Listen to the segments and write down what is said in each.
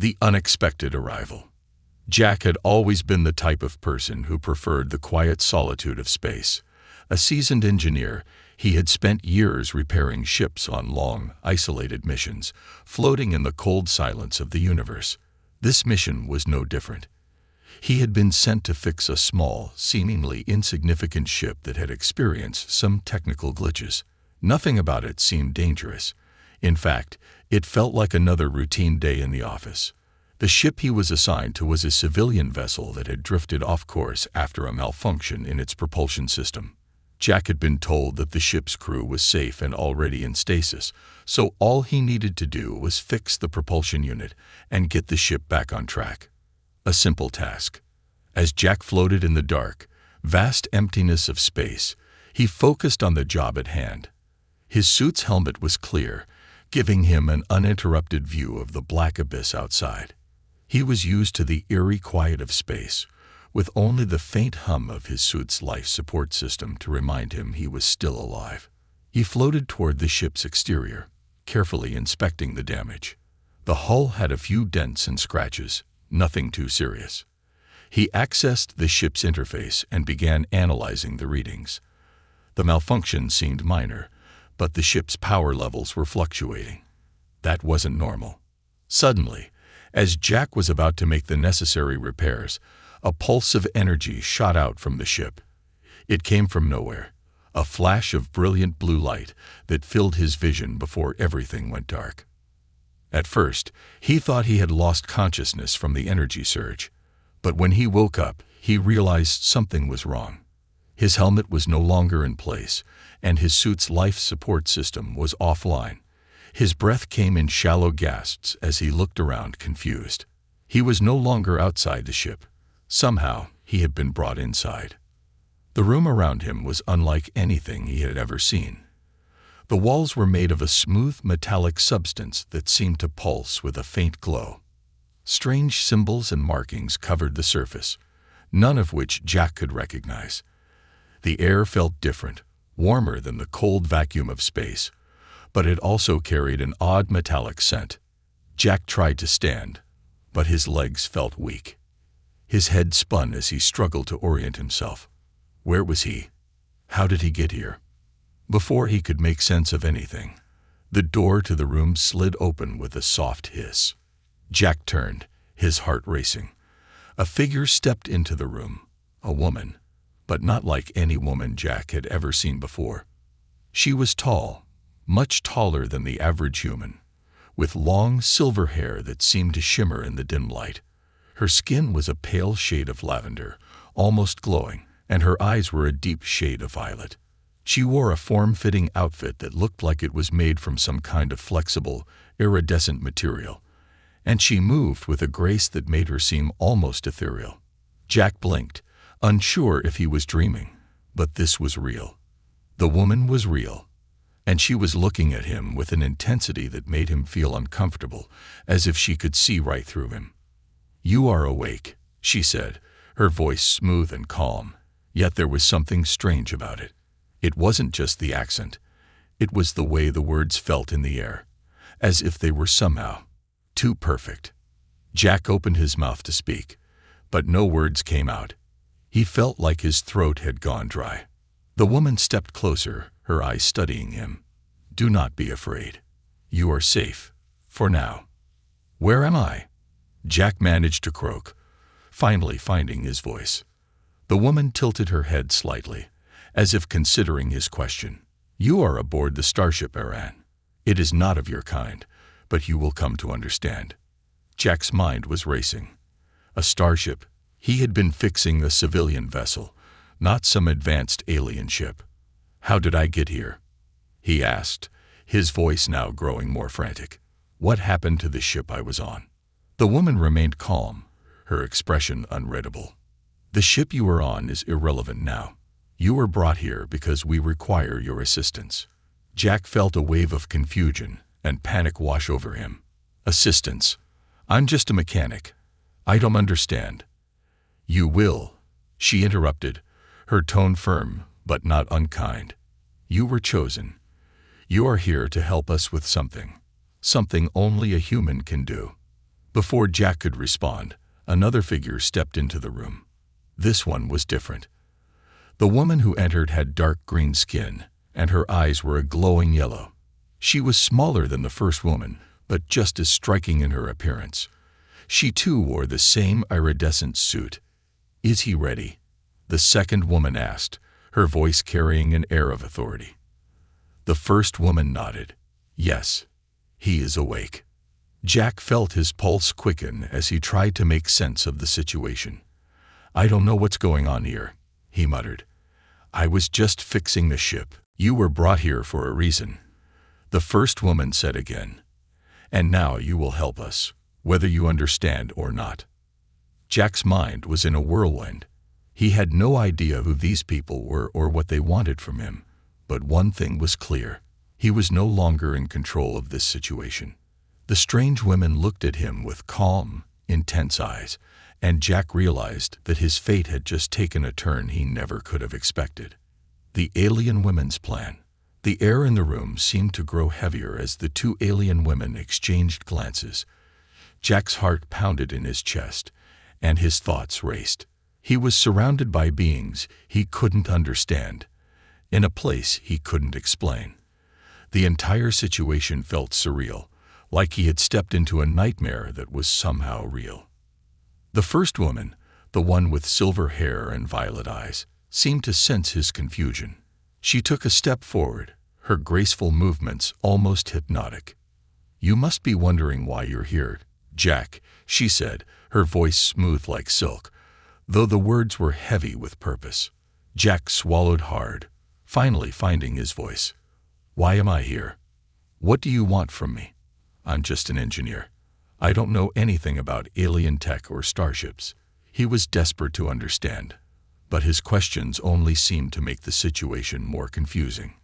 The unexpected arrival. Jack had always been the type of person who preferred the quiet solitude of space. A seasoned engineer, he had spent years repairing ships on long, isolated missions, floating in the cold silence of the universe. This mission was no different. He had been sent to fix a small, seemingly insignificant ship that had experienced some technical glitches. Nothing about it seemed dangerous. In fact, it felt like another routine day in the office. The ship he was assigned to was a civilian vessel that had drifted off course after a malfunction in its propulsion system. Jack had been told that the ship's crew was safe and already in stasis, so all he needed to do was fix the propulsion unit and get the ship back on track. A simple task. As Jack floated in the dark, vast emptiness of space, he focused on the job at hand. His suit's helmet was clear, giving him an uninterrupted view of the black abyss outside. He was used to the eerie quiet of space, with only the faint hum of his suit's life support system to remind him he was still alive. He floated toward the ship's exterior, carefully inspecting the damage. The hull had a few dents and scratches, nothing too serious. He accessed the ship's interface and began analyzing the readings. The malfunction seemed minor, but the ship's power levels were fluctuating. That wasn't normal. Suddenly, as Jack was about to make the necessary repairs, a pulse of energy shot out from the ship. It came from nowhere, a flash of brilliant blue light that filled his vision before everything went dark. At first, he thought he had lost consciousness from the energy surge, but when he woke up, he realized something was wrong. His helmet was no longer in place, and his suit's life support system was offline. His breath came in shallow gasps as he looked around, confused. He was no longer outside the ship. Somehow, he had been brought inside. The room around him was unlike anything he had ever seen. The walls were made of a smooth metallic substance that seemed to pulse with a faint glow. Strange symbols and markings covered the surface, none of which Jack could recognize. The air felt different, warmer than the cold vacuum of space, but it also carried an odd metallic scent. Jack tried to stand, but his legs felt weak. His head spun as he struggled to orient himself. Where was he? How did he get here? Before he could make sense of anything, the door to the room slid open with a soft hiss. Jack turned, his heart racing. A figure stepped into the room, a woman, but not like any woman Jack had ever seen before. She was tall, much taller than the average human, with long silver hair that seemed to shimmer in the dim light. Her skin was a pale shade of lavender, almost glowing, and her eyes were a deep shade of violet. She wore a form-fitting outfit that looked like it was made from some kind of flexible, iridescent material, and she moved with a grace that made her seem almost ethereal. Jack blinked, unsure if he was dreaming, but this was real. The woman was real, and she was looking at him with an intensity that made him feel uncomfortable, as if she could see right through him. "You are awake," she said, her voice smooth and calm, yet there was something strange about it. It wasn't just the accent. It was the way the words felt in the air, as if they were somehow too perfect. Jack opened his mouth to speak, but no words came out. He felt like his throat had gone dry. The woman stepped closer, her eyes studying him. "Do not be afraid. You are safe, for now." "Where am I?" Jack managed to croak, finally finding his voice. The woman tilted her head slightly, as if considering his question. "You are aboard the starship Aran. It is not of your kind, but you will come to understand." Jack's mind was racing. A starship. He had been fixing a civilian vessel, not some advanced alien ship. "How did I get here?" he asked, his voice now growing more frantic. "What happened to the ship I was on?" The woman remained calm, her expression unreadable. "The ship you were on is irrelevant now. You were brought here because we require your assistance." Jack felt a wave of confusion and panic wash over him. "Assistance? I'm just a mechanic. I don't understand." "You will," she interrupted, her tone firm but not unkind. "You were chosen. You are here to help us with something only a human can do." Before Jack could respond, another figure stepped into the room. This one was different. The woman who entered had dark green skin, and her eyes were a glowing yellow. She was smaller than the first woman, but just as striking in her appearance. She too wore the same iridescent suit. "Is he ready?" the second woman asked, her voice carrying an air of authority. The first woman nodded. "Yes, he is awake." Jack felt his pulse quicken as he tried to make sense of the situation. "I don't know what's going on here," he muttered. "I was just fixing the ship." "You were brought here for a reason," the first woman said again. "And now you will help us, whether you understand or not." Jack's mind was in a whirlwind. He had no idea who these people were or what they wanted from him. But one thing was clear. He was no longer in control of this situation. The strange women looked at him with calm, intense eyes, and Jack realized that his fate had just taken a turn he never could have expected. The alien women's plan. The air in the room seemed to grow heavier as the two alien women exchanged glances. Jack's heart pounded in his chest, and his thoughts raced. He was surrounded by beings he couldn't understand, in a place he couldn't explain. The entire situation felt surreal, like he had stepped into a nightmare that was somehow real. The first woman, the one with silver hair and violet eyes, seemed to sense his confusion. She took a step forward, her graceful movements almost hypnotic. "You must be wondering why you're here, Jack," she said, her voice smooth like silk, though the words were heavy with purpose. Jack swallowed hard, finally finding his voice. "Why am I here? What do you want from me? I'm just an engineer. I don't know anything about alien tech or starships." He was desperate to understand, but his questions only seemed to make the situation more confusing.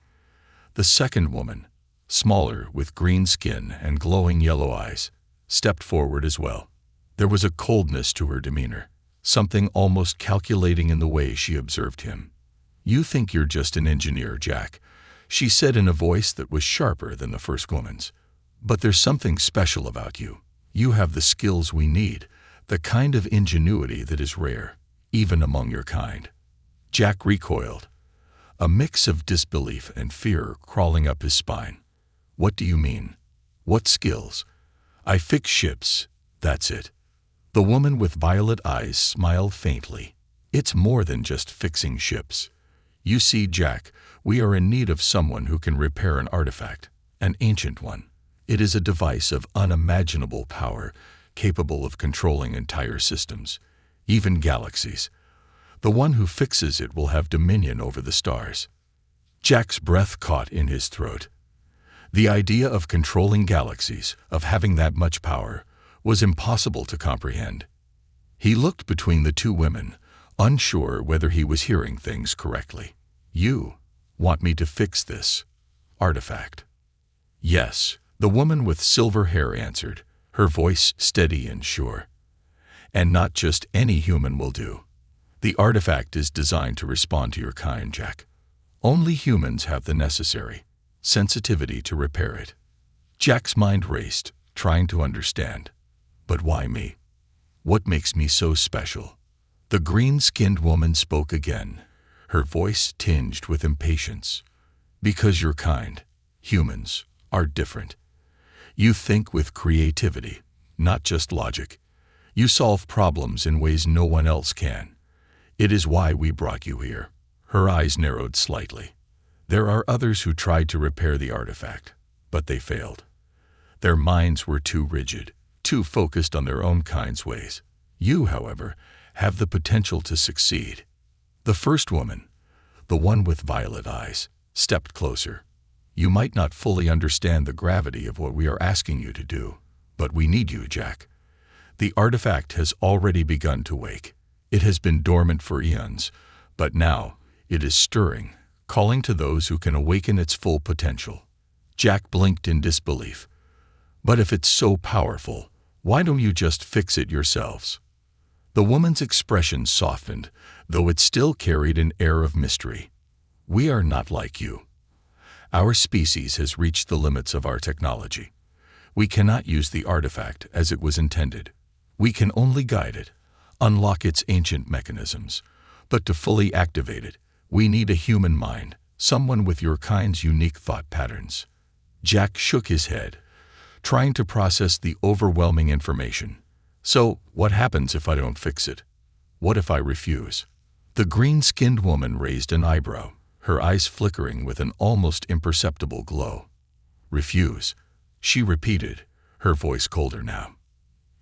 The second woman, smaller with green skin and glowing yellow eyes, stepped forward as well. There was a coldness to her demeanor, something almost calculating in the way she observed him. "You think you're just an engineer, Jack," she said in a voice that was sharper than the first woman's. "But there's something special about you. You have the skills we need, the kind of ingenuity that is rare, even among your kind." Jack recoiled, a mix of disbelief and fear crawling up his spine. "What do you mean? What skills?" "I fix ships, that's it." The woman with violet eyes smiled faintly. "It's more than just fixing ships. You see, Jack, we are in need of someone who can repair an artifact, an ancient one. It is a device of unimaginable power, capable of controlling entire systems, even galaxies. The one who fixes it will have dominion over the stars." Jack's breath caught in his throat. The idea of controlling galaxies, of having that much power, was impossible to comprehend. He looked between the two women, unsure whether he was hearing things correctly. "You want me to fix this artifact?" "Yes," the woman with silver hair answered, her voice steady and sure. "And not just any human will do. The artifact is designed to respond to your kind, Jack. Only humans have the necessary sensitivity to repair it." Jack's mind raced, trying to understand. "But why me? What makes me so special?" The green-skinned woman spoke again, her voice tinged with impatience. "Because your kind, humans, are different. You think with creativity, not just logic. You solve problems in ways no one else can. It is why we brought you here." Her eyes narrowed slightly. "There are others who tried to repair the artifact, but they failed. Their minds were too rigid, too focused on their own kind's ways. You, however, have the potential to succeed." The first woman, the one with violet eyes, stepped closer. "You might not fully understand the gravity of what we are asking you to do, but we need you, Jack. The artifact has already begun to wake. It has been dormant for eons, but now it is stirring, calling to those who can awaken its full potential." Jack blinked in disbelief. "But if it's so powerful, why don't you just fix it yourselves?" The woman's expression softened, though it still carried an air of mystery. "We are not like you. Our species has reached the limits of our technology. We cannot use the artifact as it was intended. We can only guide it, unlock its ancient mechanisms. But to fully activate it, we need a human mind, someone with your kind's unique thought patterns. Jack shook his head, trying to process the overwhelming information. So, what happens if I don't fix it? What if I refuse? The green-skinned woman raised an eyebrow, her eyes flickering with an almost imperceptible glow. Refuse, she repeated, her voice colder now.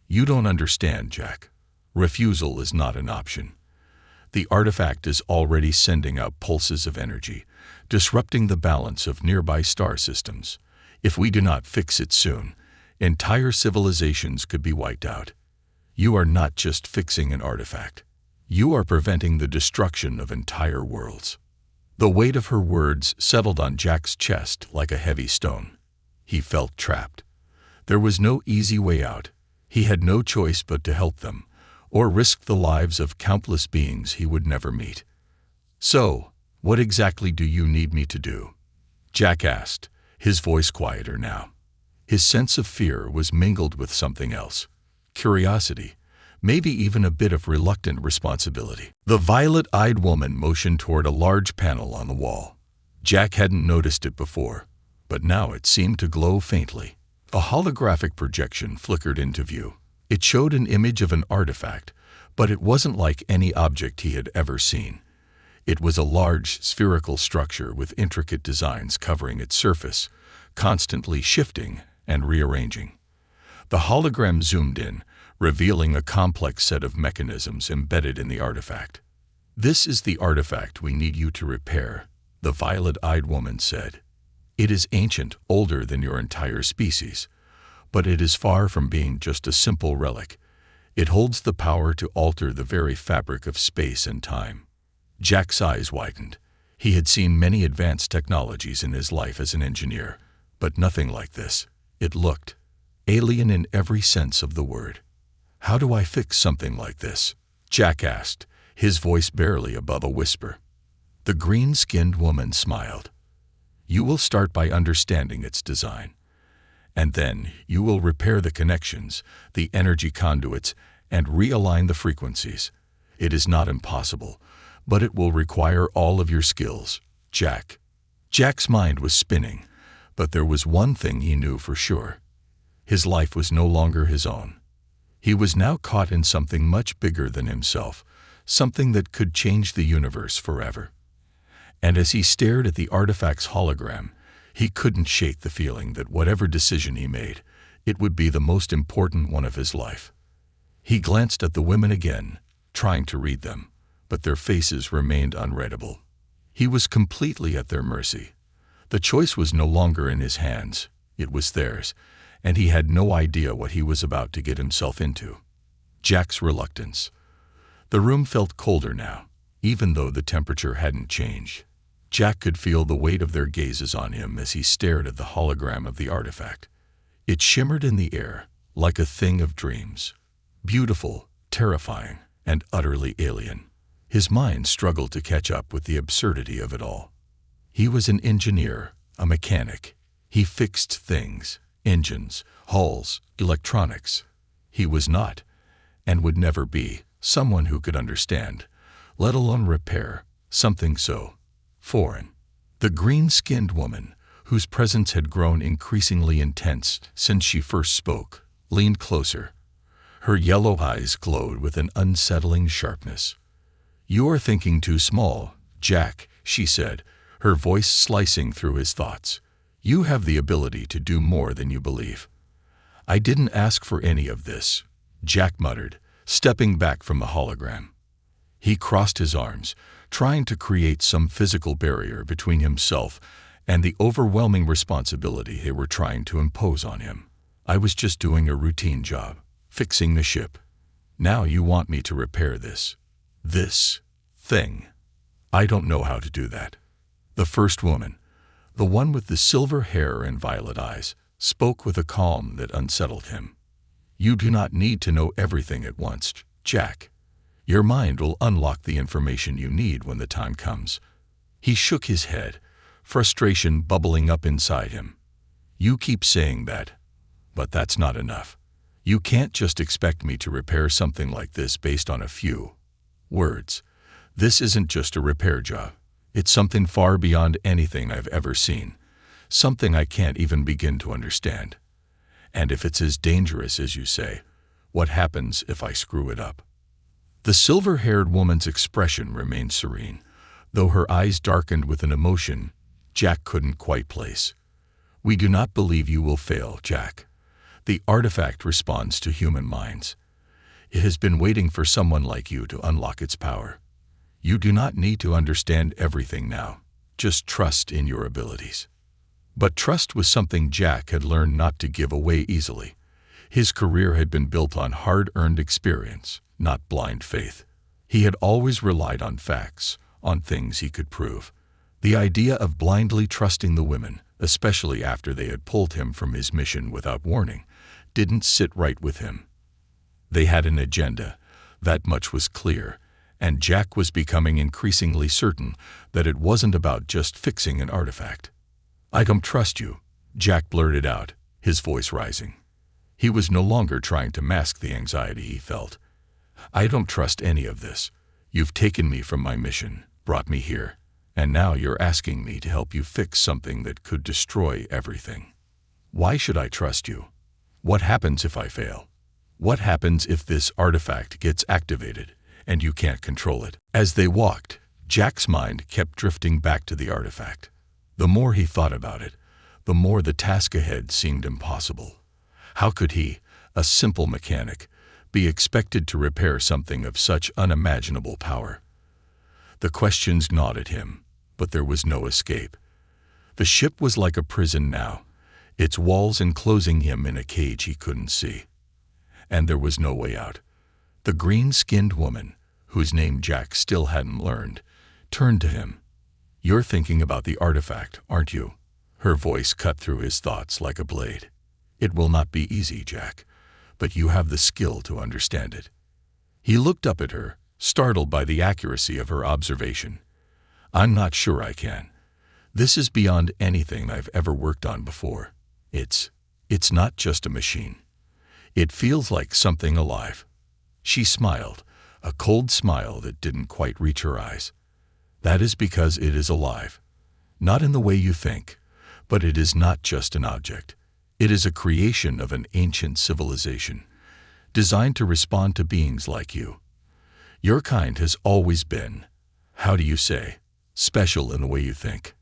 You don't understand, Jack. Refusal is not an option. The artifact is already sending out pulses of energy, disrupting the balance of nearby star systems. If we do not fix it soon, entire civilizations could be wiped out. You are not just fixing an artifact. You are preventing the destruction of entire worlds. The weight of her words settled on Jack's chest like a heavy stone. He felt trapped. There was no easy way out. He had no choice but to help them, or risk the lives of countless beings he would never meet. So, what exactly do you need me to do? Jack asked, his voice quieter now. His sense of fear was mingled with something else. Curiosity, maybe even a bit of reluctant responsibility. The violet-eyed woman motioned toward a large panel on the wall. Jack hadn't noticed it before, but now it seemed to glow faintly. A holographic projection flickered into view. It showed an image of an artifact, but it wasn't like any object he had ever seen. It was a large, spherical structure with intricate designs covering its surface, constantly shifting and rearranging. The hologram zoomed in, revealing a complex set of mechanisms embedded in the artifact. This is the artifact we need you to repair, the violet-eyed woman said. It is ancient, older than your entire species, but it is far from being just a simple relic. It holds the power to alter the very fabric of space and time. Jack's eyes widened. He had seen many advanced technologies in his life as an engineer, but nothing like this. It looked alien in every sense of the word. How do I fix something like this? Jack asked, his voice barely above a whisper. The green-skinned woman smiled. You will start by understanding its design. And then you will repair the connections, the energy conduits, and realign the frequencies. It is not impossible, but it will require all of your skills, Jack. Jack's mind was spinning, but there was one thing he knew for sure. His life was no longer his own. He was now caught in something much bigger than himself, something that could change the universe forever. And as he stared at the artifact's hologram, he couldn't shake the feeling that whatever decision he made, it would be the most important one of his life. He glanced at the women again, trying to read them, but their faces remained unreadable. He was completely at their mercy. The choice was no longer in his hands, it was theirs, and he had no idea what he was about to get himself into. Jack's reluctance. The room felt colder now, even though the temperature hadn't changed. Jack could feel the weight of their gazes on him as he stared at the hologram of the artifact. It shimmered in the air, like a thing of dreams. Beautiful, terrifying, and utterly alien. His mind struggled to catch up with the absurdity of it all. He was an engineer, a mechanic. He fixed things, engines, hulls, electronics. He was not, and would never be, someone who could understand, let alone repair, something so foreign. The green-skinned woman, whose presence had grown increasingly intense since she first spoke, leaned closer. Her yellow eyes glowed with an unsettling sharpness. You are thinking too small, Jack, she said, her voice slicing through his thoughts. You have the ability to do more than you believe. I didn't ask for any of this, Jack muttered, stepping back from the hologram. He crossed his arms, trying to create some physical barrier between himself and the overwhelming responsibility they were trying to impose on him. I was just doing a routine job, fixing the ship. Now you want me to repair this thing. I don't know how to do that. The first woman, the one with the silver hair and violet eyes, spoke with a calm that unsettled him. You do not need to know everything at once, Jack. Your mind will unlock the information you need when the time comes. He shook his head, frustration bubbling up inside him. You keep saying that, But that's not enough. You can't just expect me to repair something like this based on a few words. This isn't just a repair job. It's something far beyond anything I've ever seen. Something I can't even begin to understand. And if it's as dangerous as you say, what happens if I screw it up? The silver-haired woman's expression remained serene, though her eyes darkened with an emotion Jack couldn't quite place. We do not believe you will fail, Jack. The artifact responds to human minds. It has been waiting for someone like you to unlock its power. You do not need to understand everything now. Just trust in your abilities. But trust was something Jack had learned not to give away easily. His career had been built on hard-earned experience, not blind faith. He had always relied on facts, on things he could prove. The idea of blindly trusting the women, especially after they had pulled him from his mission without warning, didn't sit right with him. They had an agenda, that much was clear, and Jack was becoming increasingly certain that it wasn't about just fixing an artifact. "I don't trust you," Jack blurted out, his voice rising. He was no longer trying to mask the anxiety he felt. "I don't trust any of this. You've taken me from my mission, brought me here, and now you're asking me to help you fix something that could destroy everything. Why should I trust you? What happens if I fail? What happens if this artifact gets activated and you can't control it?" As they walked, Jack's mind kept drifting back to the artifact. The more he thought about it, the more the task ahead seemed impossible. How could he, a simple mechanic, be expected to repair something of such unimaginable power? The questions gnawed at him, but there was no escape. The ship was like a prison now, its walls enclosing him in a cage he couldn't see. And there was no way out. The green-skinned woman, whose name Jack still hadn't learned, turned to him. "You're thinking about the artifact, aren't you?" Her voice cut through his thoughts like a blade. "It will not be easy, Jack, but you have the skill to understand it." He looked up at her, startled by the accuracy of her observation. "I'm not sure I can. This is beyond anything I've ever worked on before. It's not just a machine. It feels like something alive." She smiled, a cold smile that didn't quite reach her eyes. "That is because it is alive. Not in the way you think, but it is not just an object. It is a creation of an ancient civilization, designed to respond to beings like you. Your kind has always been, how do you say, special in the way you think."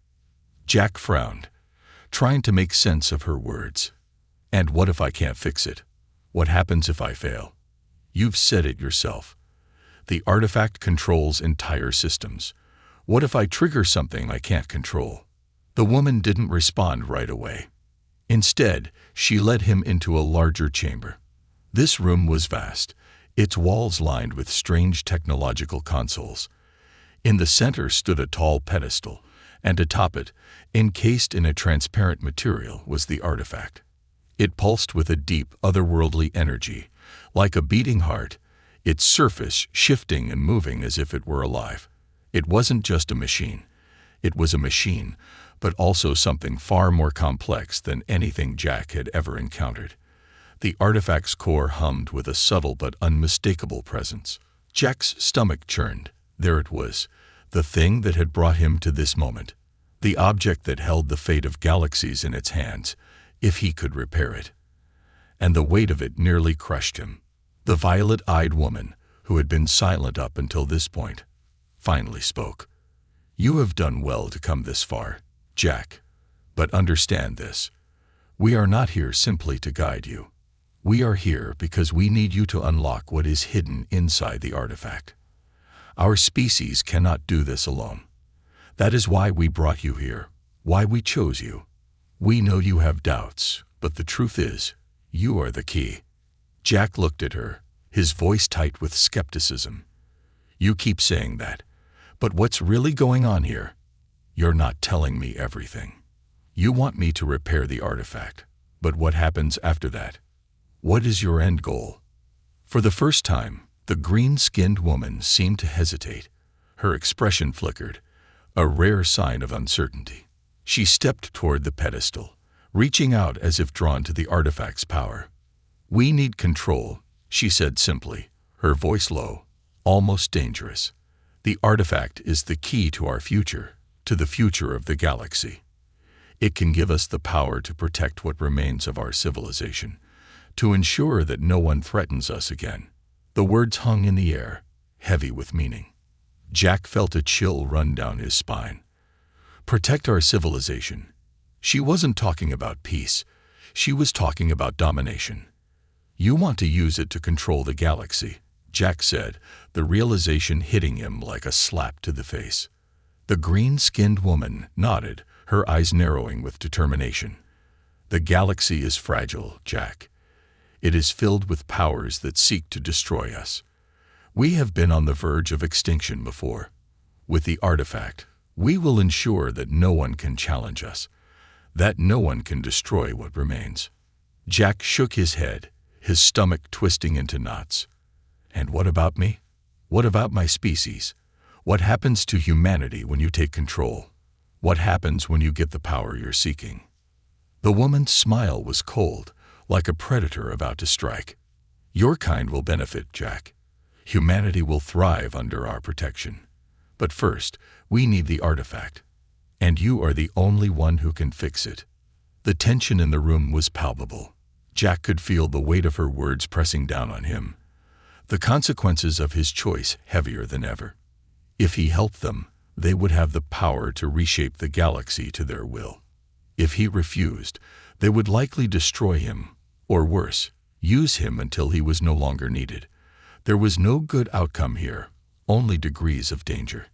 Jack frowned, trying to make sense of her words. "And what if I can't fix it? What happens if I fail? You've said it yourself. The artifact controls entire systems. What if I trigger something I can't control?" The woman didn't respond right away. Instead, she led him into a larger chamber. This room was vast, its walls lined with strange technological consoles. In the center stood a tall pedestal, and atop it, encased in a transparent material, was the artifact. It pulsed with a deep, otherworldly energy, like a beating heart, its surface shifting and moving as if it were alive. It wasn't just a machine. It was a machine, but also something far more complex than anything Jack had ever encountered. The artifact's core hummed with a subtle but unmistakable presence. Jack's stomach churned. There it was, the thing that had brought him to this moment, the object that held the fate of galaxies in its hands, if he could repair it. And the weight of it nearly crushed him. The violet-eyed woman, who had been silent up until this point, finally spoke. "You have done well to come this far, Jack. But understand this. We are not here simply to guide you. We are here because we need you to unlock what is hidden inside the artifact. Our species cannot do this alone. That is why we brought you here, why we chose you. We know you have doubts, but the truth is, you are the key." Jack looked at her, his voice tight with skepticism. "You keep saying that, but what's really going on here? You're not telling me everything. You want me to repair the artifact, but what happens after that? What is your end goal?" For the first time, the green-skinned woman seemed to hesitate. Her expression flickered, a rare sign of uncertainty. She stepped toward the pedestal, reaching out as if drawn to the artifact's power. "We need control," she said simply, her voice low, almost dangerous. "The artifact is the key to our future, to the future of the galaxy. It can give us the power to protect what remains of our civilization, to ensure that no one threatens us again." The words hung in the air, heavy with meaning. Jack felt a chill run down his spine. Protect our civilization. She wasn't talking about peace. She was talking about domination. "You want to use it to control the galaxy," Jack said, the realization hitting him like a slap to the face. The green-skinned woman nodded, her eyes narrowing with determination. "The galaxy is fragile, Jack. It is filled with powers that seek to destroy us. We have been on the verge of extinction before. With the artifact, we will ensure that no one can challenge us, that no one can destroy what remains." Jack shook his head, his stomach twisting into knots. "And what about me? What about my species? What happens to humanity when you take control? What happens when you get the power you're seeking?" The woman's smile was cold, like a predator about to strike. "Your kind will benefit, Jack. Humanity will thrive under our protection. But first, we need the artifact. And you are the only one who can fix it." The tension in the room was palpable. Jack could feel the weight of her words pressing down on him, the consequences of his choice heavier than ever. If he helped them, they would have the power to reshape the galaxy to their will. If he refused, they would likely destroy him, or worse, use him until he was no longer needed. There was no good outcome here, only degrees of danger.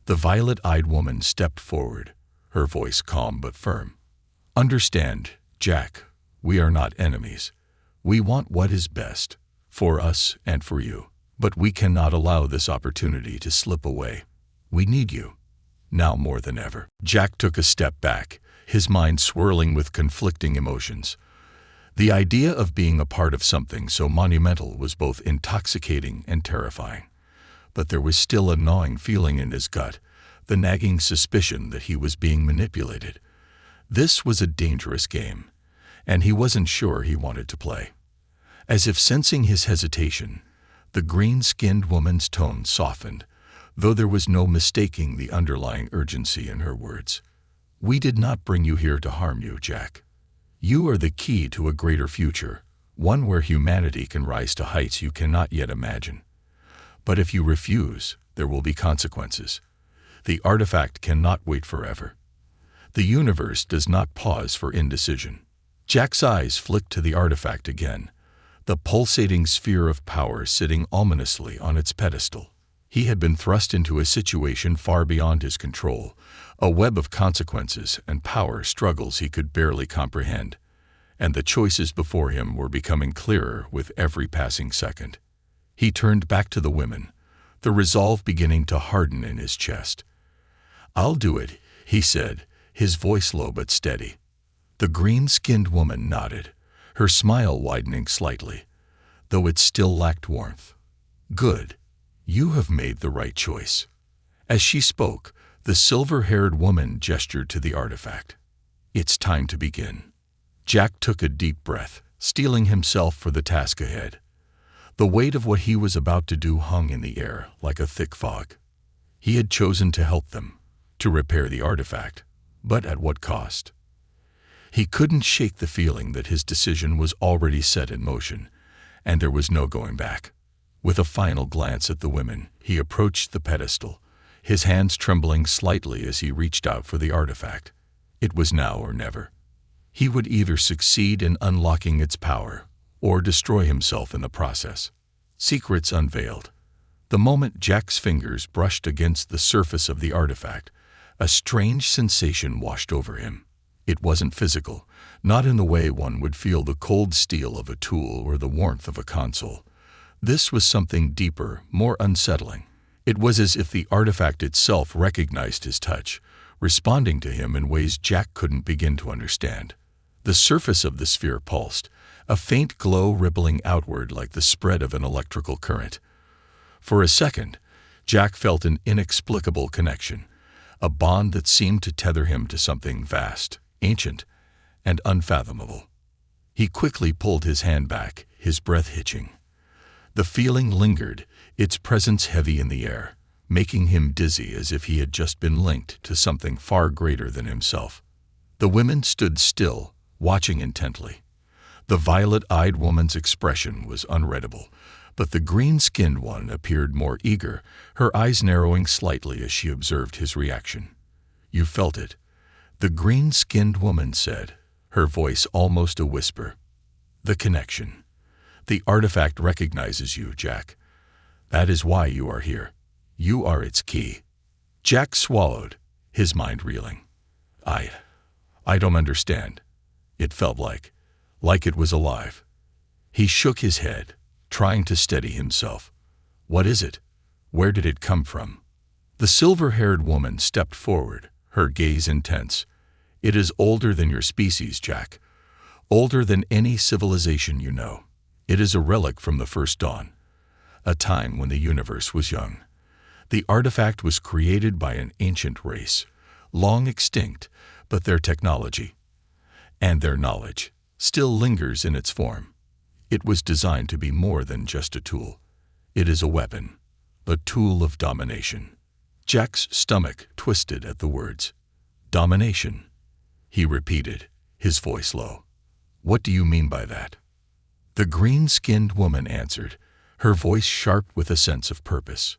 The violet-eyed woman stepped forward, her voice calm but firm. "Understand, Jack, we are not enemies. We want what is best, for us and for you. But we cannot allow this opportunity to slip away. We need you, now more than ever." Jack took a step back, his mind swirling with conflicting emotions. The idea of being a part of something so monumental was both intoxicating and terrifying. But there was still a gnawing feeling in his gut, the nagging suspicion that he was being manipulated. This was a dangerous game, and he wasn't sure he wanted to play. As if sensing his hesitation, the green-skinned woman's tone softened, though there was no mistaking the underlying urgency in her words. "We did not bring you here to harm you, Jack. You are the key to a greater future, one where humanity can rise to heights you cannot yet imagine. But if you refuse, there will be consequences. The artifact cannot wait forever. The universe does not pause for indecision." Jack's eyes flicked to the artifact again, the pulsating sphere of power sitting ominously on its pedestal. He had been thrust into a situation far beyond his control, a web of consequences and power struggles he could barely comprehend, and the choices before him were becoming clearer with every passing second. He turned back to the women, the resolve beginning to harden in his chest. "I'll do it," he said, his voice low but steady. The green-skinned woman nodded, her smile widening slightly, though it still lacked warmth. "Good. You have made the right choice." As she spoke, the silver-haired woman gestured to the artifact. "It's time to begin." Jack took a deep breath, steeling himself for the task ahead. The weight of what he was about to do hung in the air like a thick fog. He had chosen to help them, to repair the artifact, but at what cost? He couldn't shake the feeling that his decision was already set in motion, and there was no going back. With a final glance at the women, he approached the pedestal, his hands trembling slightly as he reached out for the artifact. It was now or never. He would either succeed in unlocking its power, or destroy himself in the process. Secrets unveiled. The moment Jack's fingers brushed against the surface of the artifact, a strange sensation washed over him. It wasn't physical, not in the way one would feel the cold steel of a tool or the warmth of a console. This was something deeper, more unsettling. It was as if the artifact itself recognized his touch, responding to him in ways Jack couldn't begin to understand. The surface of the sphere pulsed, a faint glow rippling outward like the spread of an electrical current. For a second, Jack felt an inexplicable connection, a bond that seemed to tether him to something vast, ancient, and unfathomable. He quickly pulled his hand back, his breath hitching. The feeling lingered, its presence heavy in the air, making him dizzy as if he had just been linked to something far greater than himself. The women stood still, watching intently. The violet-eyed woman's expression was unreadable, but the green-skinned one appeared more eager, her eyes narrowing slightly as she observed his reaction. "You felt it," the green-skinned woman said, her voice almost a whisper. "The connection. The artifact recognizes you, Jack. That is why you are here. You are its key." Jack swallowed, his mind reeling. I don't understand." It felt like it was alive. He shook his head, trying to steady himself. "What is it? Where did it come from?" The silver-haired woman stepped forward, her gaze intense. "It is older than your species, Jack. Older than any civilization you know. It is a relic from the first dawn, a time when the universe was young. The artifact was created by an ancient race, long extinct, but their technology and their knowledge still lingers in its form. It was designed to be more than just a tool. It is a weapon, a tool of domination." Jack's stomach twisted at the words. "Domination," he repeated, his voice low. "What do you mean by that?" The green-skinned woman answered, her voice sharp with a sense of purpose.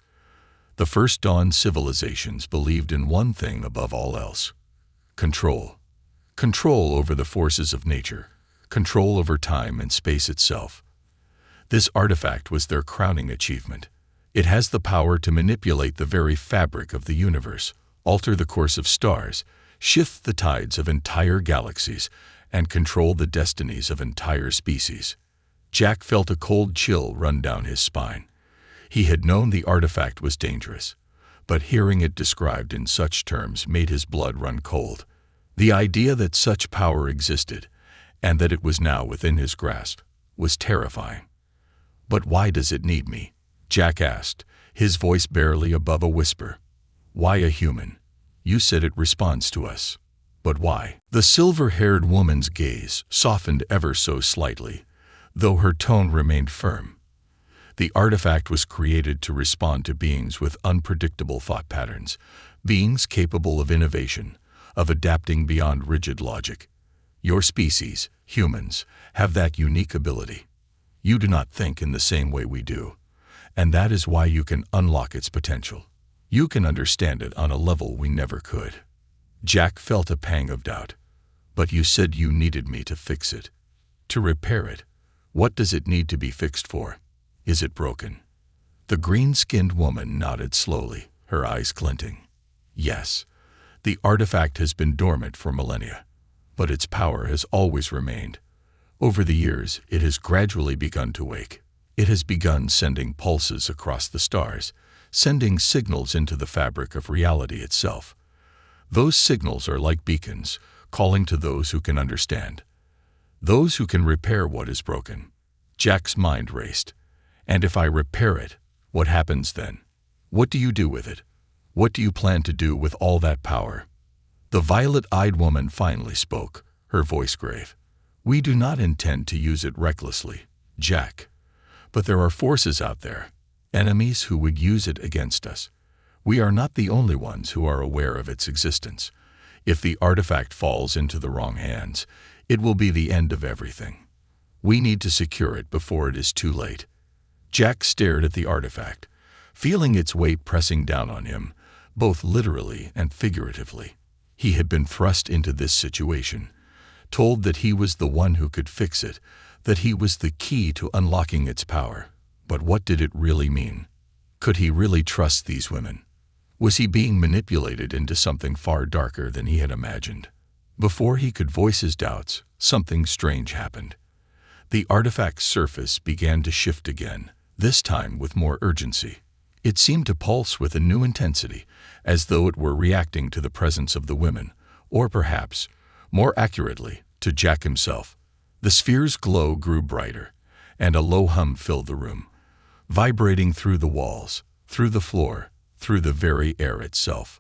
"The first dawn civilizations believed in one thing above all else: control. Control over the forces of nature, control over time and space itself. This artifact was their crowning achievement. It has the power to manipulate the very fabric of the universe, alter the course of stars, shift the tides of entire galaxies, and control the destinies of entire species." Jack felt a cold chill run down his spine. He had known the artifact was dangerous, but hearing it described in such terms made his blood run cold. The idea that such power existed, and that it was now within his grasp, was terrifying. "But why does it need me?" Jack asked, his voice barely above a whisper. "Why a human? You said it responds to us. But why?" The silver-haired woman's gaze softened ever so slightly, though her tone remained firm. "The artifact was created to respond to beings with unpredictable thought patterns, beings capable of innovation, of adapting beyond rigid logic. Your species, humans, have that unique ability. You do not think in the same way we do, and that is why you can unlock its potential. You can understand it on a level we never could." Jack felt a pang of doubt. "But you said you needed me to fix it. To repair it. What does it need to be fixed for? Is it broken?" The green-skinned woman nodded slowly, her eyes glinting. "Yes. The artifact has been dormant for millennia, but its power has always remained. Over the years, it has gradually begun to wake. It has begun sending pulses across the stars, sending signals into the fabric of reality itself. Those signals are like beacons, calling to those who can understand, those who can repair what is broken." Jack's mind raced. "And if I repair it, what happens then? What do you do with it? What do you plan to do with all that power?" The violet-eyed woman finally spoke, her voice grave. "We do not intend to use it recklessly, Jack. But there are forces out there, enemies who would use it against us. We are not the only ones who are aware of its existence. If the artifact falls into the wrong hands, it will be the end of everything. We need to secure it before it is too late." Jack stared at the artifact, feeling its weight pressing down on him, both literally and figuratively. He had been thrust into this situation, told that he was the one who could fix it, that he was the key to unlocking its power. But what did it really mean? Could he really trust these women? Was he being manipulated into something far darker than he had imagined? Before he could voice his doubts, something strange happened. The artifact's surface began to shift again, this time with more urgency. It seemed to pulse with a new intensity, as though it were reacting to the presence of the women, or perhaps, more accurately, to Jack himself. The sphere's glow grew brighter, and a low hum filled the room, vibrating through the walls, through the floor, through the very air itself.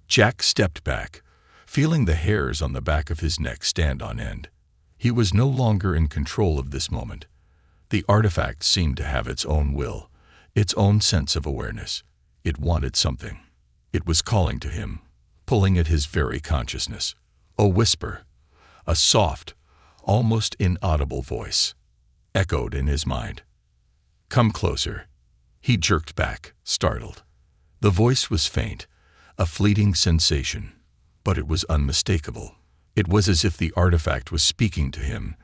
Jack stepped back, feeling the hairs on the back of his neck stand on end. He was no longer in control of this moment. The artifact seemed to have its own will, its own sense of awareness. It wanted something. It was calling to him, pulling at his very consciousness. A whisper, a soft, almost inaudible voice, echoed in his mind. "Come closer." He jerked back, startled. The voice was faint, a fleeting sensation, but it was unmistakable. It was as if the artifact was speaking to him,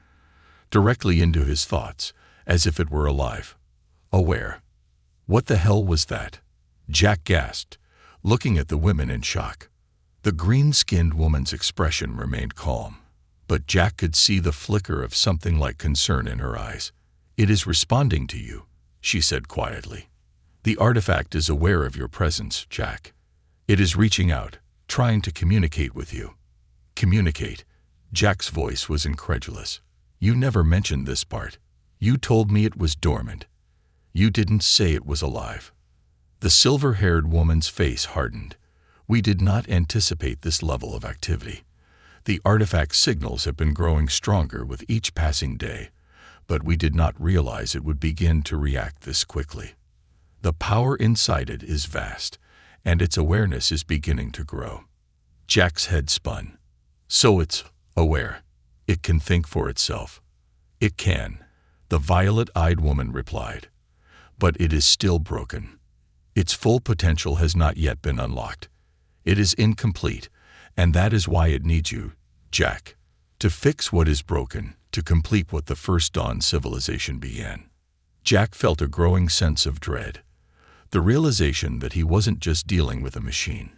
directly into his thoughts, as if it were alive, aware. What the hell was that? Jack gasped, looking at the women in shock. The green-skinned woman's expression remained calm, but Jack could see the flicker of something like concern in her eyes. "It is responding to you," she said quietly. "The artifact is aware of your presence, Jack. It is reaching out, trying to communicate with you." "Communicate?" Jack's voice was incredulous. "You never mentioned this part. You told me it was dormant. You didn't say it was alive." The silver-haired woman's face hardened. "We did not anticipate this level of activity. The artifact signals have been growing stronger with each passing day, but we did not realize it would begin to react this quickly. The power inside it is vast, and its awareness is beginning to grow." Jack's head spun. "So it's aware. It can think for itself." "It can," the violet-eyed woman replied. "But it is still broken. Its full potential has not yet been unlocked. It is incomplete, and that is why it needs you, Jack, to fix what is broken, to complete what the First Dawn civilization began." Jack felt a growing sense of dread. The realization that he wasn't just dealing with a machine.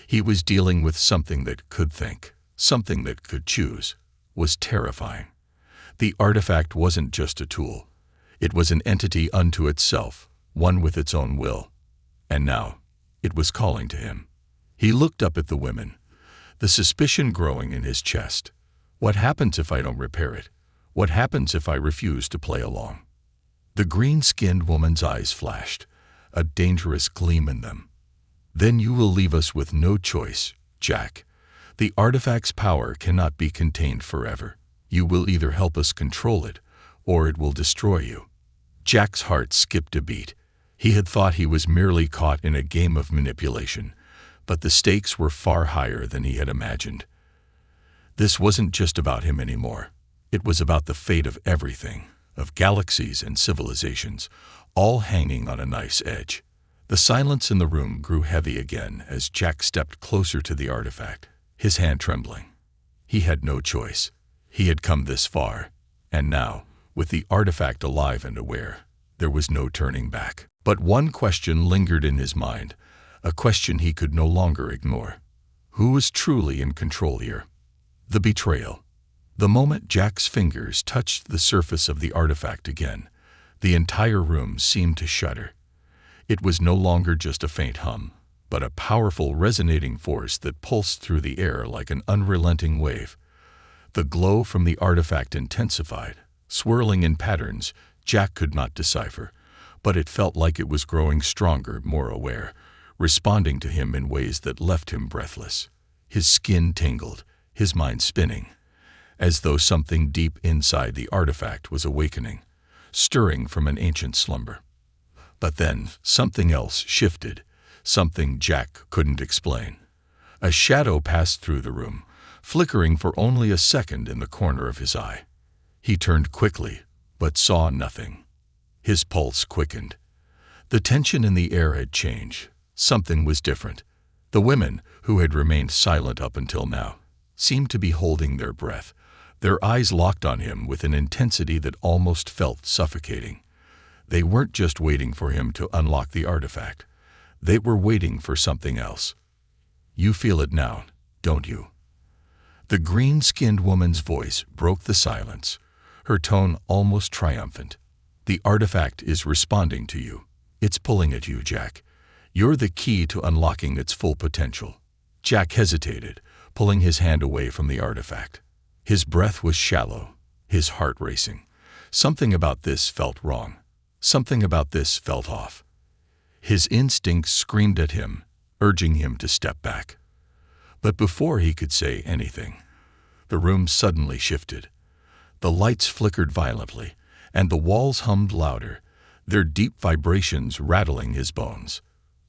He was dealing with something that could think, something that could choose, was terrifying. The artifact wasn't just a tool. It was an entity unto itself, one with its own will. And now, it was calling to him. He looked up at the women, the suspicion growing in his chest. What happens if I don't repair it? What happens if I refuse to play along? The green-skinned woman's eyes flashed, a dangerous gleam in them. "Then you will leave us with no choice, Jack. The artifact's power cannot be contained forever. You will either help us control it, or it will destroy you." Jack's heart skipped a beat. He had thought he was merely caught in a game of manipulation, but the stakes were far higher than he had imagined. This wasn't just about him anymore. It was about the fate of everything, of galaxies and civilizations, all hanging on a knife's edge. The silence in the room grew heavy again as Jack stepped closer to the artifact, his hand trembling. He had no choice. He had come this far, and now, with the artifact alive and aware, there was no turning back. But one question lingered in his mind, a question he could no longer ignore. Who was truly in control here? The betrayal. The moment Jack's fingers touched the surface of the artifact again, the entire room seemed to shudder. It was no longer just a faint hum, but a powerful resonating force that pulsed through the air like an unrelenting wave. The glow from the artifact intensified, swirling in patterns Jack could not decipher, but it felt like it was growing stronger, more aware, responding to him in ways that left him breathless. His skin tingled, his mind spinning, as though something deep inside the artifact was awakening, stirring from an ancient slumber. But then something else shifted, something Jack couldn't explain. A shadow passed through the room, flickering for only a second in the corner of his eye. He turned quickly, but saw nothing. His pulse quickened. The tension in the air had changed. Something was different. The women, who had remained silent up until now, seemed to be holding their breath, their eyes locked on him with an intensity that almost felt suffocating. They weren't just waiting for him to unlock the artifact. They were waiting for something else. "You feel it now, don't you?" The green-skinned woman's voice broke the silence, her tone almost triumphant. "The artifact is responding to you. It's pulling at you, Jack. You're the key to unlocking its full potential." Jack hesitated, pulling his hand away from the artifact. His breath was shallow, his heart racing. Something about this felt wrong. Something about this felt off. His instincts screamed at him, urging him to step back. But before he could say anything, the room suddenly shifted. The lights flickered violently, and the walls hummed louder, their deep vibrations rattling his bones.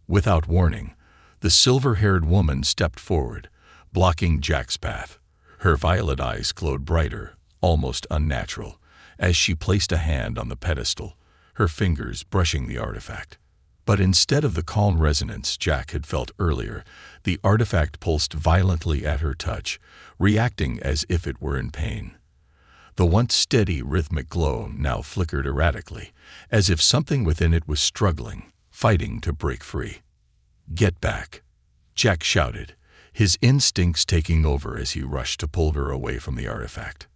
Without warning, the silver-haired woman stepped forward, blocking Jack's path. Her violet eyes glowed brighter, almost unnatural, as she placed a hand on the pedestal, her fingers brushing the artifact. But instead of the calm resonance Jack had felt earlier, the artifact pulsed violently at her touch, reacting as if it were in pain. The once steady, rhythmic glow now flickered erratically, as if something within it was struggling, fighting to break free. "Get back!" Jack shouted, his instincts taking over as he rushed to pull her away from the artifact.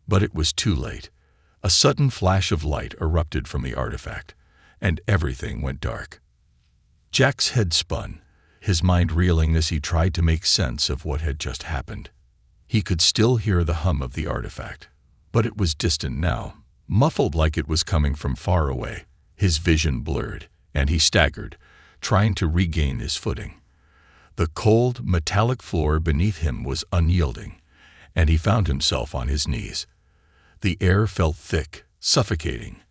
But it was too late. A sudden flash of light erupted from the artifact, and everything went dark. Jack's head spun, his mind reeling as he tried to make sense of what had just happened. He could still hear the hum of the artifact, but it was distant now, muffled like it was coming from far away. His vision blurred, and he staggered, trying to regain his footing. The cold, metallic floor beneath him was unyielding, and he found himself on his knees. The air felt thick, suffocating,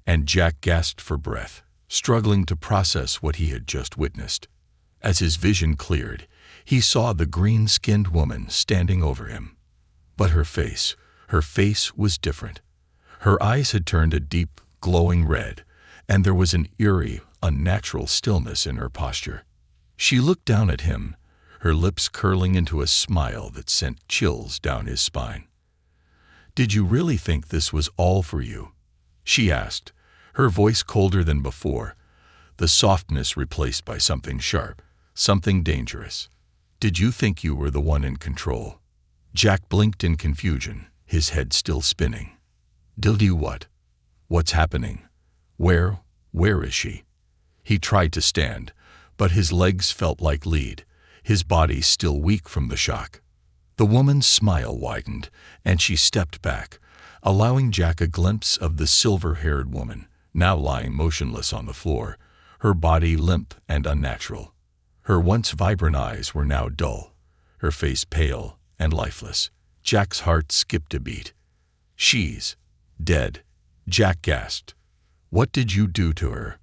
and Jack gasped for breath, struggling to process what he had just witnessed. As his vision cleared, he saw the green-skinned woman standing over him. But her face was different. Her eyes had turned a deep, glowing red, and there was an eerie, unnatural stillness in her posture. She looked down at him, her lips curling into a smile that sent chills down his spine. "Did you really think this was all for you?" she asked, her voice colder than before, the softness replaced by something sharp, something dangerous. "Did you think you were the one in control?" Jack blinked in confusion, his head still spinning. "Did you what? What's happening? Where is she?" He tried to stand, but his legs felt like lead, his body still weak from the shock. The woman's smile widened, and she stepped back, allowing Jack a glimpse of the silver-haired woman, now lying motionless on the floor, her body limp and unnatural. Her once vibrant eyes were now dull, her face pale and lifeless. Jack's heart skipped a beat. "She's dead," Jack gasped. "What did you do to her?"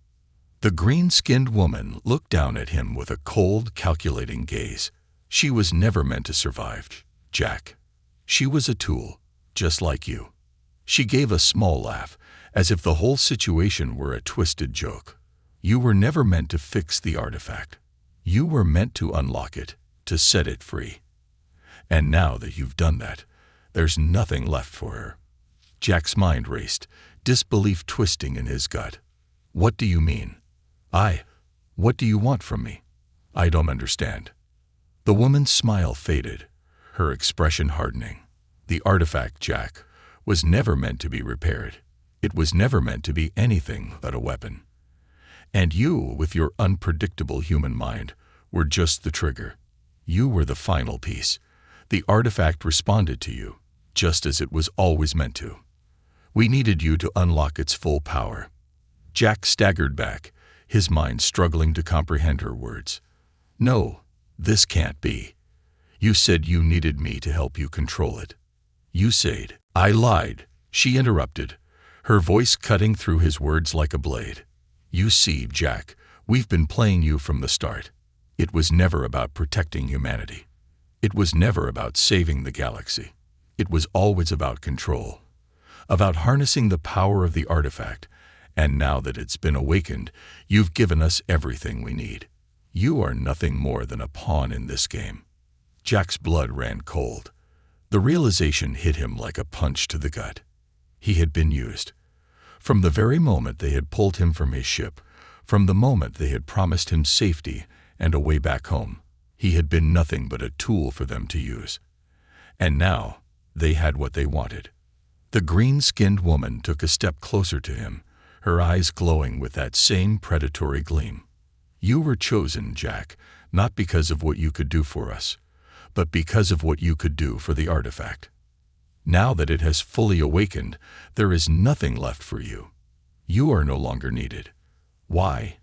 The green-skinned woman looked down at him with a cold, calculating gaze. "She was never meant to survive, Jack. She was a tool, just like you." She gave a small laugh, as if the whole situation were a twisted joke. "You were never meant to fix the artifact. You were meant to unlock it, to set it free. And now that you've done that, there's nothing left for her." Jack's mind raced, disbelief twisting in his gut. "What do you mean?" What do you want from me? I don't understand." The woman's smile faded, her expression hardening. "The artifact, Jack, was never meant to be repaired. It was never meant to be anything but a weapon. And you, with your unpredictable human mind, were just the trigger. You were the final piece. The artifact responded to you, just as it was always meant to. We needed you to unlock its full power." Jack staggered back, his mind struggling to comprehend her words. "No, this can't be. You said you needed me to help you control it. You said—" "I lied," she interrupted, her voice cutting through his words like a blade. "You see, Jack, we've been playing you from the start. It was never about protecting humanity. It was never about saving the galaxy. It was always about control, about harnessing the power of the artifact, and now that it's been awakened, you've given us everything we need. You are nothing more than a pawn in this game." Jack's blood ran cold. The realization hit him like a punch to the gut. He had been used. From the very moment they had pulled him from his ship, from the moment they had promised him safety and a way back home, he had been nothing but a tool for them to use. And now they had what they wanted. The green-skinned woman took a step closer to him, her eyes glowing with that same predatory gleam. "You were chosen, Jack, not because of what you could do for us, but because of what you could do for the artifact. Now that it has fully awakened, there is nothing left for you. You are no longer needed." "Why?"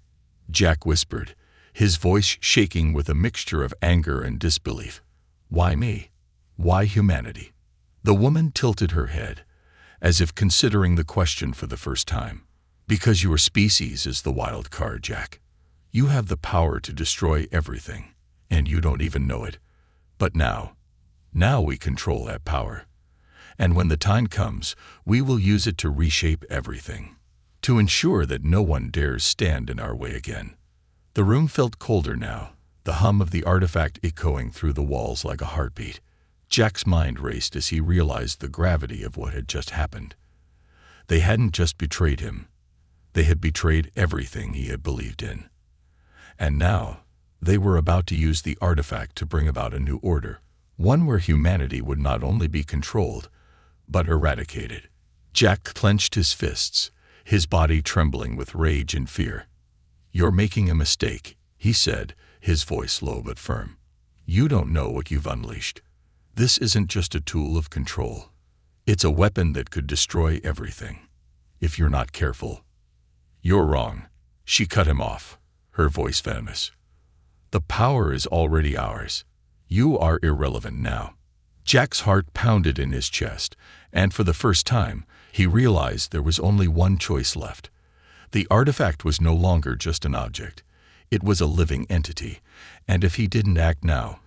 Jack whispered, his voice shaking with a mixture of anger and disbelief. Why me? Why humanity? The woman tilted her head, as if considering the question for the first time. Because your species is the wild card, Jack. You have the power to destroy everything, and you don't even know it. But now we control that power. And when the time comes, we will use it to reshape everything, to ensure that no one dares stand in our way again. The room felt colder now, the hum of the artifact echoing through the walls like a heartbeat. Jack's mind raced as he realized the gravity of what had just happened. They hadn't just betrayed him. They had betrayed everything he had believed in. And now, they were about to use the artifact to bring about a new order, one where humanity would not only be controlled, but eradicated. Jack clenched his fists, his body trembling with rage and fear. "You're making a mistake," he said, his voice low but firm. "You don't know what you've unleashed. This isn't just a tool of control. It's a weapon that could destroy everything, if you're not careful." "You're wrong," she cut him off, her voice venomous. "The power is already ours. You are irrelevant now." Jack's heart pounded in his chest, and for the first time, he realized there was only one choice left. The artifact was no longer just an object. It was a living entity, and if he didn't act now,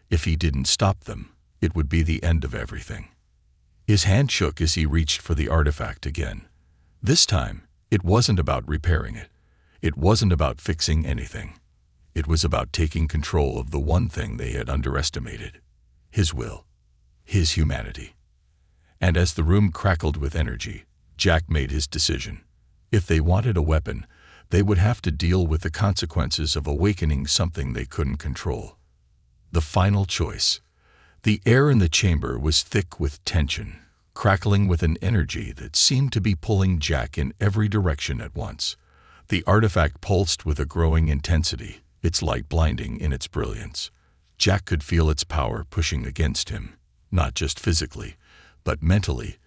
if he didn't stop them, it would be the end of everything. His hand shook as he reached for the artifact again. This time, it wasn't about repairing it. It wasn't about fixing anything. It was about taking control of the one thing they had underestimated: his will, his humanity. And as the room crackled with energy, Jack made his decision. If they wanted a weapon, they would have to deal with the consequences of awakening something they couldn't control. The final choice. The air in the chamber was thick with tension, crackling with an energy that seemed to be pulling Jack in every direction at once. The artifact pulsed with a growing intensity, its light blinding in its brilliance. Jack could feel its power pushing against him, not just physically, but mentally,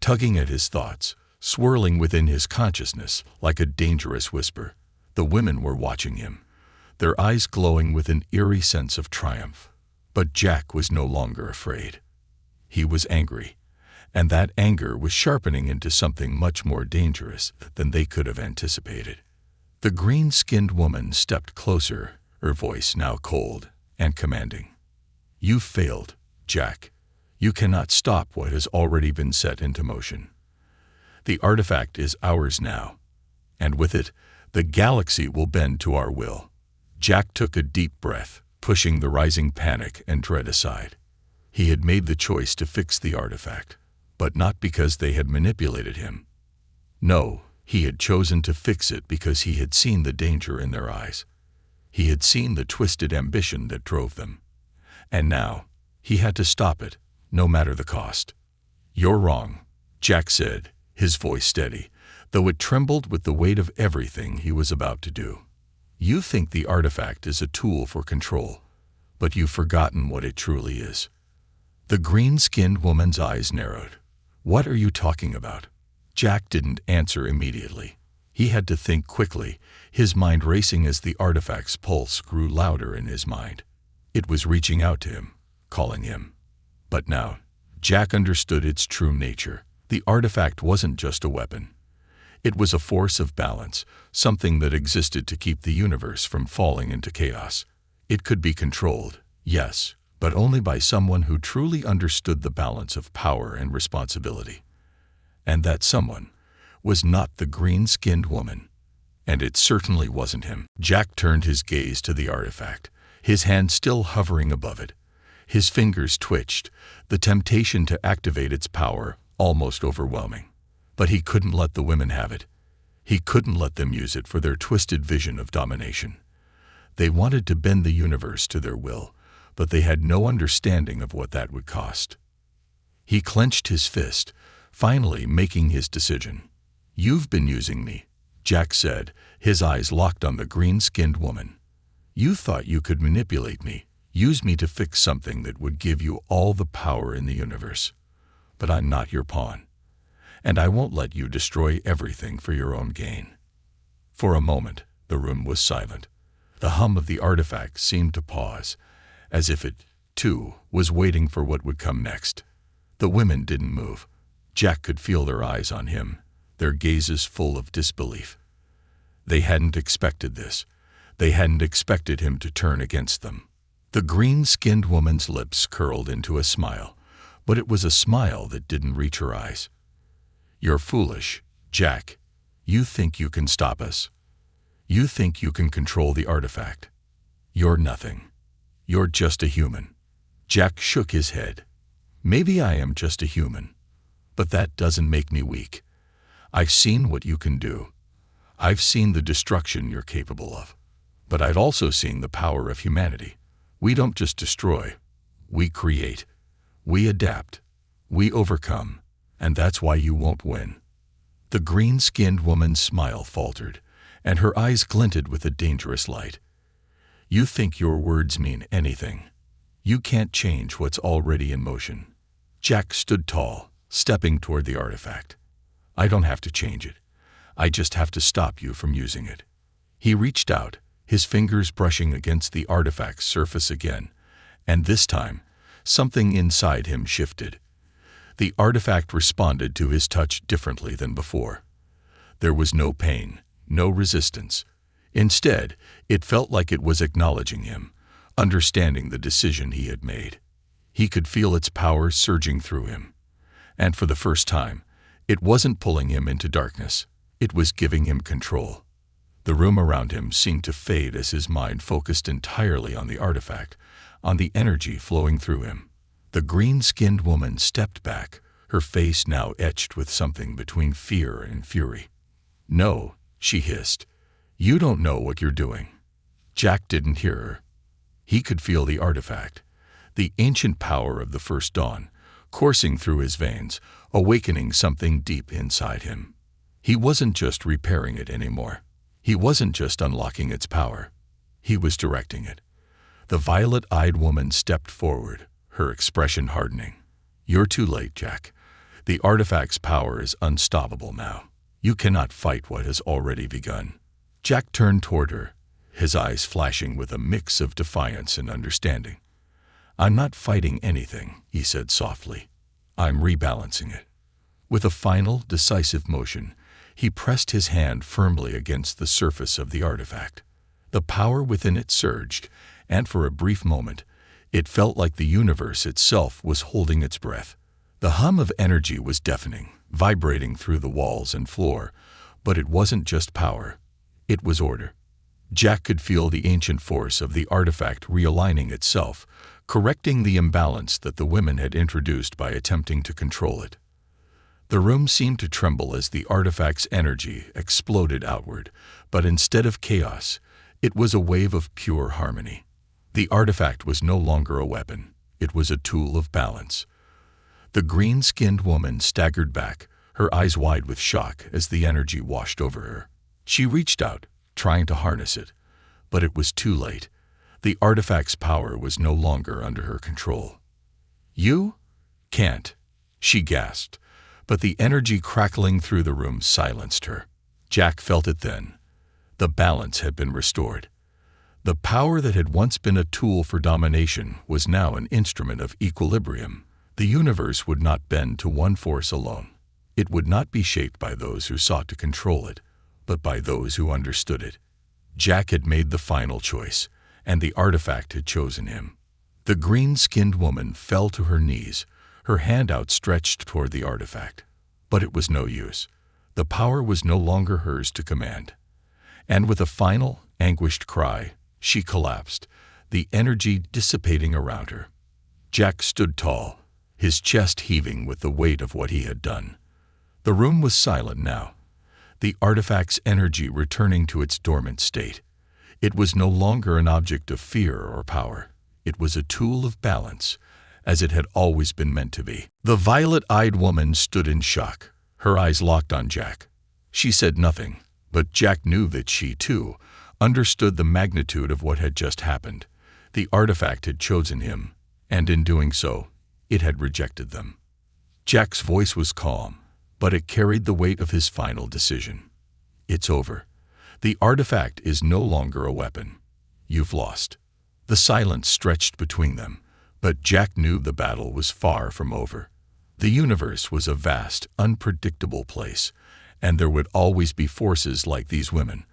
tugging at his thoughts, swirling within his consciousness like a dangerous whisper. The women were watching him, their eyes glowing with an eerie sense of triumph. But Jack was no longer afraid. He was angry, and that anger was sharpening into something much more dangerous than they could have anticipated. The green-skinned woman stepped closer, her voice now cold and commanding. "You've failed, Jack. You cannot stop what has already been set into motion. The artifact is ours now, and with it, the galaxy will bend to our will." Jack took a deep breath, pushing the rising panic and dread aside. He had made the choice to fix the artifact, but not because they had manipulated him. No, he had chosen to fix it because he had seen the danger in their eyes. He had seen the twisted ambition that drove them. And now, he had to stop it, no matter the cost. "You're wrong," Jack said, his voice steady, though it trembled with the weight of everything he was about to do. "You think the artifact is a tool for control, but you've forgotten what it truly is." The green-skinned woman's eyes narrowed. "What are you talking about?" Jack didn't answer immediately. He had to think quickly, his mind racing as the artifact's pulse grew louder in his mind. It was reaching out to him, calling him. But now, Jack understood its true nature. The artifact wasn't just a weapon. It was a force of balance, something that existed to keep the universe from falling into chaos. It could be controlled, yes, but only by someone who truly understood the balance of power and responsibility. And that someone was not the green-skinned woman. And it certainly wasn't him. Jack turned his gaze to the artifact, his hand still hovering above it. His fingers twitched, the temptation to activate its power almost overwhelming. But he couldn't let the women have it. He couldn't let them use it for their twisted vision of domination. They wanted to bend the universe to their will, but they had no understanding of what that would cost. He clenched his fist, finally making his decision. "You've been using me," Jack said, his eyes locked on the green-skinned woman. "You thought you could manipulate me, use me to fix something that would give you all the power in the universe. But I'm not your pawn, and I won't let you destroy everything for your own gain." For a moment, the room was silent. The hum of the artifact seemed to pause, as if it too, was waiting for what would come next. The women didn't move. Jack could feel their eyes on him, their gazes full of disbelief. They hadn't expected this. They hadn't expected him to turn against them. The green-skinned woman's lips curled into a smile, but it was a smile that didn't reach her eyes. "You're foolish, Jack. You think you can stop us. You think you can control the artifact. You're nothing. You're just a human." Jack shook his head. "Maybe I am just a human, but that doesn't make me weak. I've seen what you can do. I've seen the destruction you're capable of. But I've also seen the power of humanity. We don't just destroy. We create. We adapt. We overcome. And that's why you won't win." The green-skinned woman's smile faltered, and her eyes glinted with a dangerous light. "You think your words mean anything. You can't change what's already in motion." Jack stood tall, stepping toward the artifact. "I don't have to change it. I just have to stop you from using it." He reached out, his fingers brushing against the artifact's surface again, and this time, something inside him shifted. The artifact responded to his touch differently than before. There was no pain, no resistance. Instead, it felt like it was acknowledging him, understanding the decision he had made. He could feel its power surging through him. And for the first time, it wasn't pulling him into darkness. It was giving him control. The room around him seemed to fade as his mind focused entirely on the artifact, on the energy flowing through him. The green-skinned woman stepped back, her face now etched with something between fear and fury. "No," she hissed. "You don't know what you're doing." Jack didn't hear her. He could feel the artifact, the ancient power of the first dawn, coursing through his veins, awakening something deep inside him. He wasn't just repairing it anymore. He wasn't just unlocking its power. He was directing it. The violet-eyed woman stepped forward, her expression hardening. "You're too late, Jack. The artifact's power is unstoppable now. You cannot fight what has already begun." Jack turned toward her, his eyes flashing with a mix of defiance and understanding. "I'm not fighting anything," he said softly. "I'm rebalancing it." With a final, decisive motion, he pressed his hand firmly against the surface of the artifact. The power within it surged, and for a brief moment, it felt like the universe itself was holding its breath. The hum of energy was deafening, vibrating through the walls and floor, but it wasn't just power. It was order. Jack could feel the ancient force of the artifact realigning itself, correcting the imbalance that the women had introduced by attempting to control it. The room seemed to tremble as the artifact's energy exploded outward, but instead of chaos, it was a wave of pure harmony. The artifact was no longer a weapon. It was a tool of balance. The green-skinned woman staggered back, her eyes wide with shock as the energy washed over her. She reached out, trying to harness it, but it was too late. The artifact's power was no longer under her control. "You can't," she gasped, but the energy crackling through the room silenced her. Jack felt it then. The balance had been restored. The power that had once been a tool for domination was now an instrument of equilibrium. The universe would not bend to one force alone. It would not be shaped by those who sought to control it, but by those who understood it. Jack had made the final choice, and the artifact had chosen him. The green-skinned woman fell to her knees, her hand outstretched toward the artifact. But it was no use. The power was no longer hers to command. And with a final, anguished cry, she collapsed, the energy dissipating around her. Jack stood tall, his chest heaving with the weight of what he had done. The room was silent now, the artifact's energy returning to its dormant state. It was no longer an object of fear or power. It was a tool of balance, as it had always been meant to be. The violet-eyed woman stood in shock, her eyes locked on Jack. She said nothing, but Jack knew that she, too, understood the magnitude of what had just happened. The artifact had chosen him, and in doing so, it had rejected them. Jack's voice was calm, but it carried the weight of his final decision. "It's over. The artifact is no longer a weapon. You've lost." The silence stretched between them, But Jack knew the battle was far from over. The universe was a vast, unpredictable place, and there would always be forces like these women,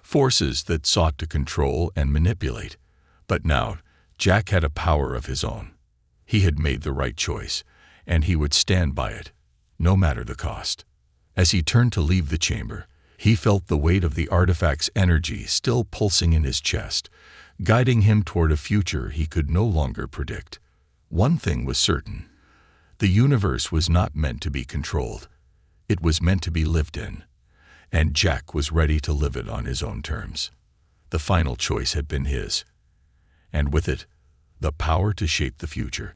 forces that sought to control and manipulate. But now, Jack had a power of his own. He had made the right choice, and he would stand by it, no matter the cost. As he turned to leave the chamber, he felt the weight of the artifact's energy still pulsing in his chest, guiding him toward a future he could no longer predict. One thing was certain: the universe was not meant to be controlled. It was meant to be lived in, and Jack was ready to live it on his own terms. The final choice had been his, and with it, the power to shape the future.